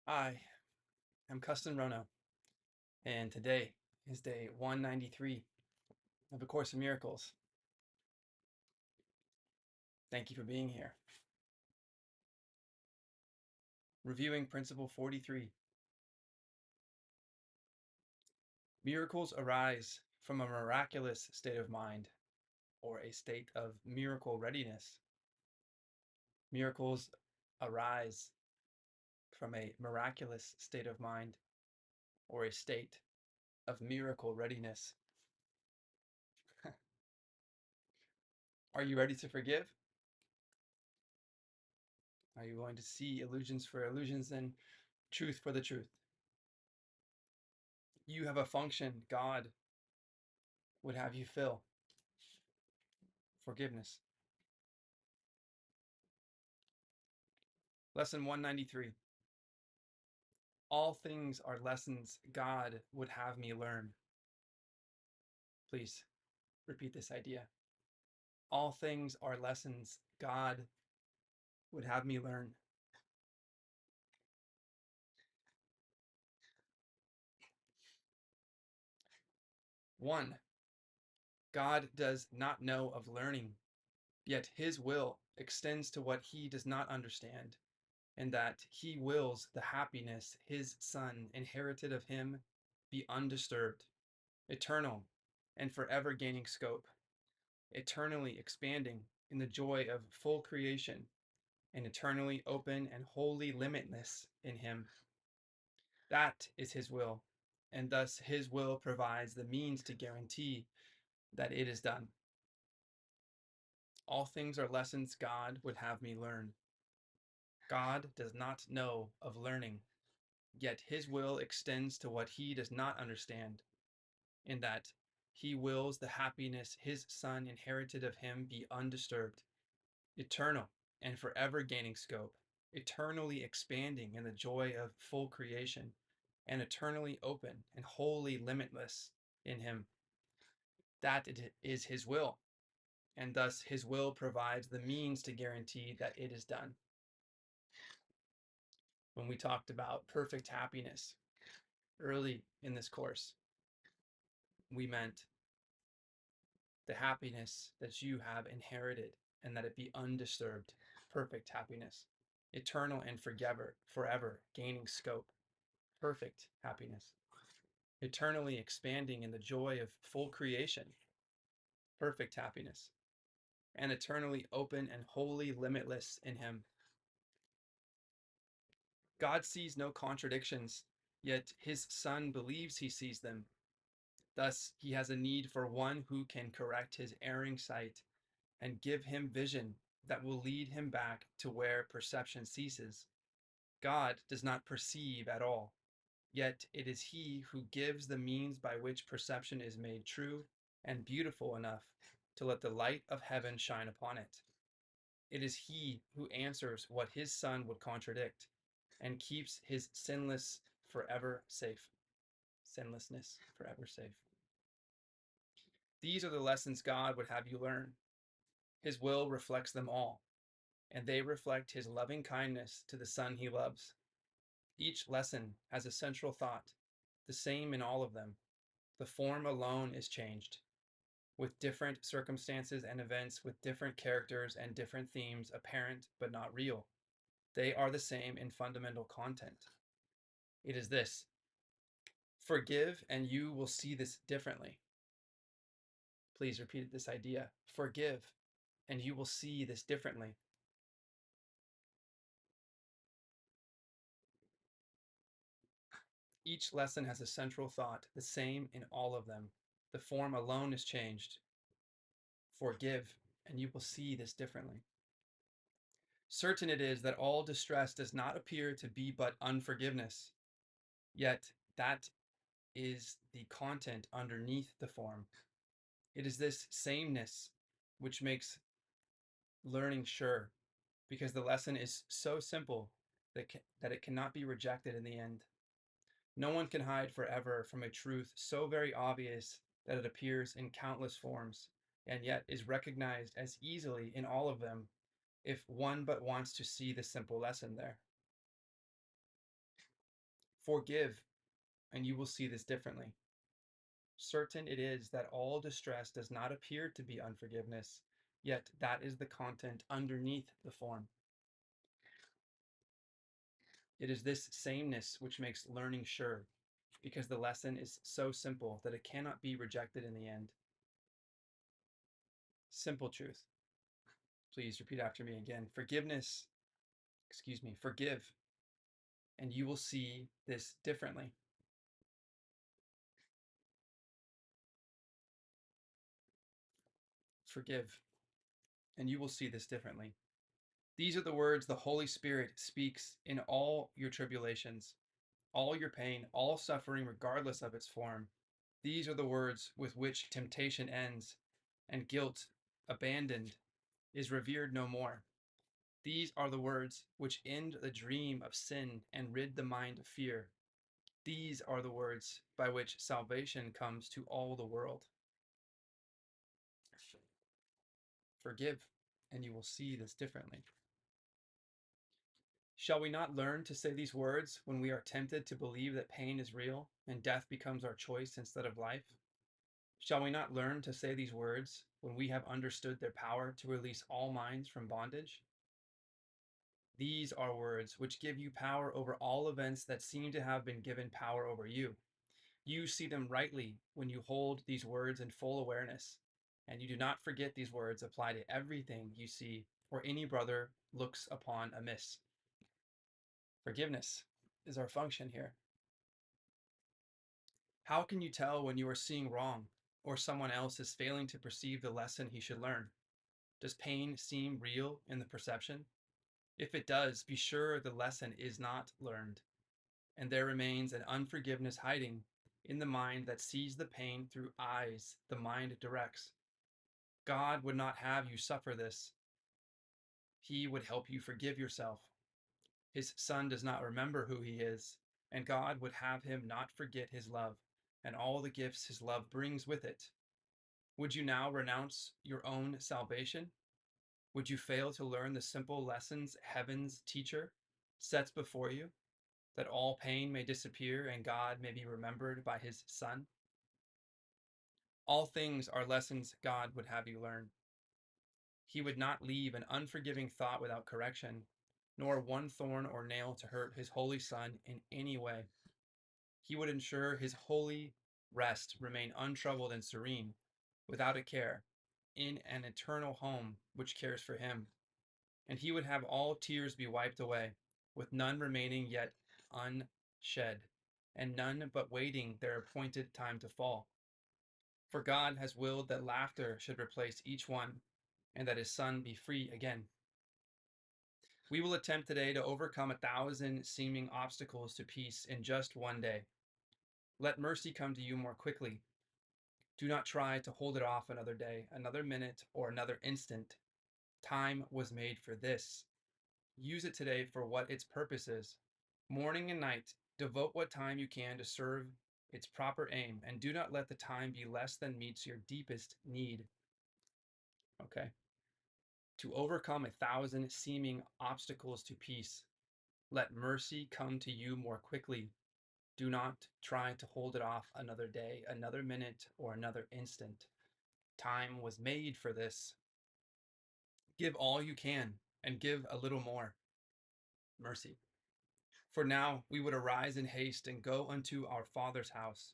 I am Kesten Rono, and today is day 193 of A Course in Miracles. Thank you for being here. Reviewing Principle 43. Miracles arise from a miraculous state of mind, or a state of miracle readiness. Miracles arise from a miraculous state of mind, or a state of miracle readiness. Are you ready to forgive? Are you going to see illusions for illusions and truth for the truth? You have a function God would have you fill: forgiveness. Lesson 193. All things are lessons God would have me learn. Please repeat this idea. All things are lessons God would have me learn. One, God does not know of learning, yet his will extends to what he does not understand, and that he wills the happiness his Son inherited of him be undisturbed, eternal, and forever gaining scope, eternally expanding in the joy of full creation, and eternally open and wholly limitless in him. That is his will, and thus his will provides the means to guarantee that it is done. All things are lessons God would have me learn. God does not know of learning, yet his will extends to what he does not understand, in that he wills the happiness his Son inherited of him be undisturbed, eternal, and forever gaining scope, eternally expanding in the joy of full creation, and eternally open and wholly limitless in him. That it is his will, and thus his will provides the means to guarantee that it is done. When we talked about perfect happiness early in this course, we meant the happiness that you have inherited, and that it be undisturbed, perfect happiness, eternal and forever gaining scope, perfect happiness, eternally expanding in the joy of full creation, perfect happiness, and eternally open and wholly limitless in him. God sees no contradictions, yet his Son believes he sees them. Thus, he has a need for one who can correct his erring sight and give him vision that will lead him back to where perception ceases. God does not perceive at all, yet it is he who gives the means by which perception is made true and beautiful enough to let the light of heaven shine upon it. It is he who answers what his Son would contradict and keeps his sinlessness forever safe. These are the lessons God would have you learn. His will reflects them all, and they reflect his loving kindness to the Son he loves. Each lesson has a central thought, the same in all of them. The form alone is changed, with different circumstances and events, with different characters and different themes apparent but not real. They are the same in fundamental content. It is this: forgive and you will see this differently. Please repeat this idea. Forgive and you will see this differently. Each lesson has a central thought, the same in all of them. The form alone is changed. Forgive and you will see this differently. Certain it is that all distress does not appear to be but unforgiveness, yet that is the content underneath the form. It is this sameness which makes learning sure, because the lesson is so simple that it cannot be rejected in the end. No one can hide forever from a truth so very obvious that it appears in countless forms, and yet is recognized as easily in all of them if one but wants to see the simple lesson there. Forgive, and you will see this differently. Certain it is that all distress does not appear to be unforgiveness, yet that is the content underneath the form. It is this sameness which makes learning sure, because the lesson is so simple that it cannot be rejected in the end. Simple truth. Please repeat after me again. Forgive, and you will see this differently. Forgive, and you will see this differently. These are the words the Holy Spirit speaks in all your tribulations, all your pain, all suffering, regardless of its form. These are the words with which temptation ends, and guilt, abandoned, is revered no more. These are the words which end the dream of sin and rid the mind of fear. These are the words by which salvation comes to all the world. Forgive, and you will see this differently. Shall we not learn to say these words when we are tempted to believe that pain is real and death becomes our choice instead of life? Shall we not learn to say these words when we have understood their power to release all minds from bondage? These are words which give you power over all events that seem to have been given power over you. You see them rightly when you hold these words in full awareness, and you do not forget these words apply to everything you see or any brother looks upon amiss. Forgiveness is our function here. How can you tell when you are seeing wrong or someone else is failing to perceive the lesson he should learn? Does pain seem real in the perception? If it does, be sure the lesson is not learned, and there remains an unforgiveness hiding in the mind that sees the pain through eyes the mind directs. God would not have you suffer this. He would help you forgive yourself. His Son does not remember who he is, and God would have him not forget his love and all the gifts his love brings with it. Would you now renounce your own salvation? Would you fail to learn the simple lessons heaven's teacher sets before you, that all pain may disappear and God may be remembered by his Son? All things are lessons God would have you learn. He would not leave an unforgiving thought without correction, nor one thorn or nail to hurt his holy Son in any way. He would ensure his holy rest remain untroubled and serene, without a care, in an eternal home which cares for him. And he would have all tears be wiped away, with none remaining yet unshed, and none but waiting their appointed time to fall. For God has willed that laughter should replace each one, and that his Son be free again. We will attempt today to overcome 1,000 seeming obstacles to peace in just one day. Let mercy come to you more quickly. Do not try to hold it off another day, another minute, or another instant. Time was made for this. Use it today for what its purpose is. Morning and night, devote what time you can to serve its proper aim, and do not let the time be less than meets your deepest need. Okay? To overcome 1,000 seeming obstacles to peace, let mercy come to you more quickly. Do not try to hold it off another day, another minute, or another instant. Time was made for this. Give all you can, and give a little more. Mercy. For now we would arise in haste and go unto our Father's house.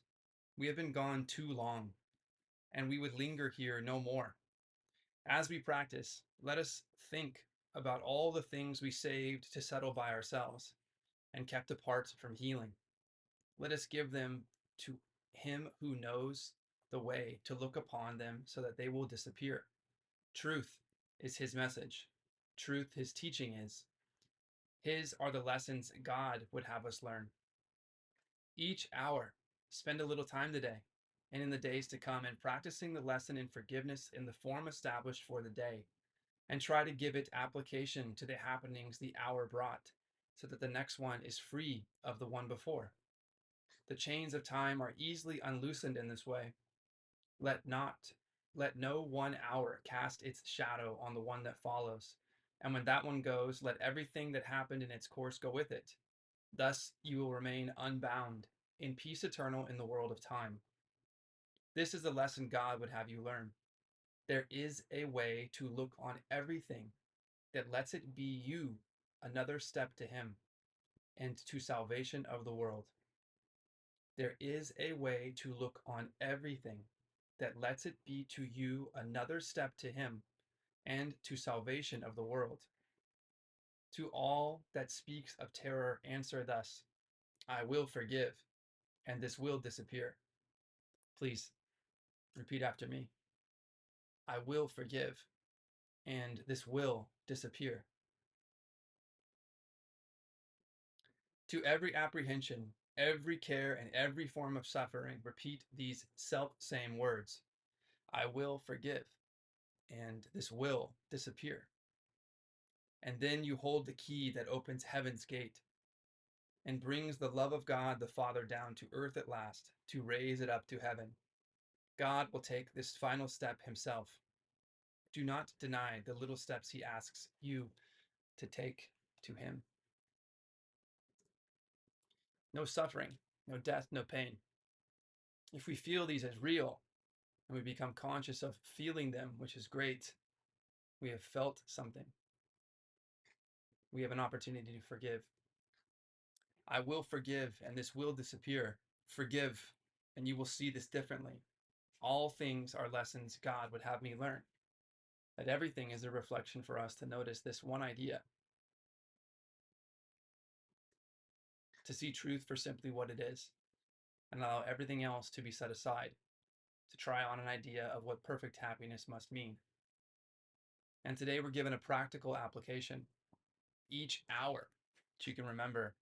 We have been gone too long, and we would linger here no more. As we practice, let us think about all the things we saved to settle by ourselves and kept apart from healing. Let us give them to him who knows the way to look upon them so that they will disappear. Truth is his message. Truth his teaching is. His are the lessons God would have us learn. Each hour, spend a little time today and in the days to come in practicing the lesson in forgiveness in the form established for the day, and try to give it application to the happenings the hour brought, so that the next one is free of the one before. The chains of time are easily unloosened in this way. Let no one hour cast its shadow on the one that follows. And when that one goes, let everything that happened in its course go with it. Thus you will remain unbound in peace eternal in the world of time. This is the lesson God would have you learn. There is a way to look on everything that lets it be you another step to Him and to salvation of the world. There is a way to look on everything that lets it be to you another step to Him and to salvation of the world. To all that speaks of terror, answer thus: I will forgive, and this will disappear. Please repeat after me. I will forgive, and this will disappear. To every apprehension, every care, and every form of suffering, repeat these self-same words. I will forgive, and this will disappear. And then you hold the key that opens heaven's gate and brings the love of God the Father down to earth at last to raise it up to heaven. God will take this final step Himself. Do not deny the little steps He asks you to take to Him. No suffering, no death, no pain. If we feel these as real and we become conscious of feeling them, which is great, we have felt something. We have an opportunity to forgive. I will forgive, and this will disappear. Forgive, and you will see this differently. All things are lessons God would have me learn. That everything is a reflection for us to notice this one idea, to see truth for simply what it is, and allow everything else to be set aside, to try on an idea of what perfect happiness must mean. And today we're given a practical application. Each hour that you can remember,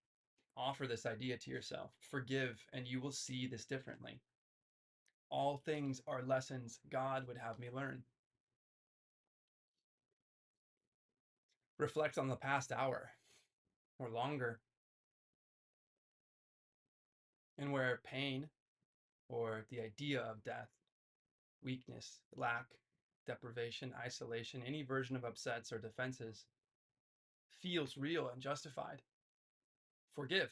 offer this idea to yourself. Forgive, and you will see this differently. All things are lessons God would have me learn. Reflect on the past hour or longer, and where pain or the idea of death, weakness, lack, deprivation, isolation, any version of upsets or defenses feels real and justified. Forgive.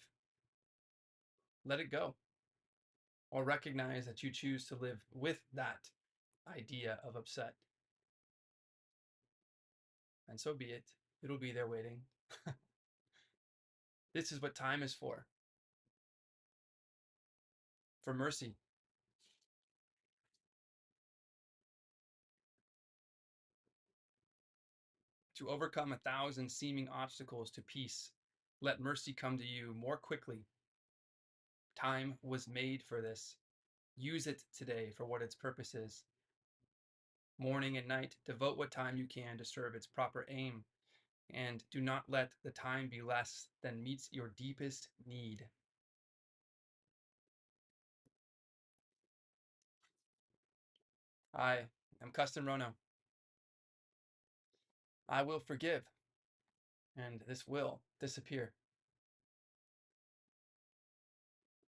Let it go. Or recognize that you choose to live with that idea of upset. And so be it. It'll be there waiting. This is what time is for mercy. To overcome 1,000 seeming obstacles to peace, let mercy come to you more quickly. Time was made for this. Use it today for what its purpose is. Morning and night, devote what time you can to serve its proper aim, and do not let the time be less than meets your deepest need. I am Kesten Rono. I will forgive, and this will disappear.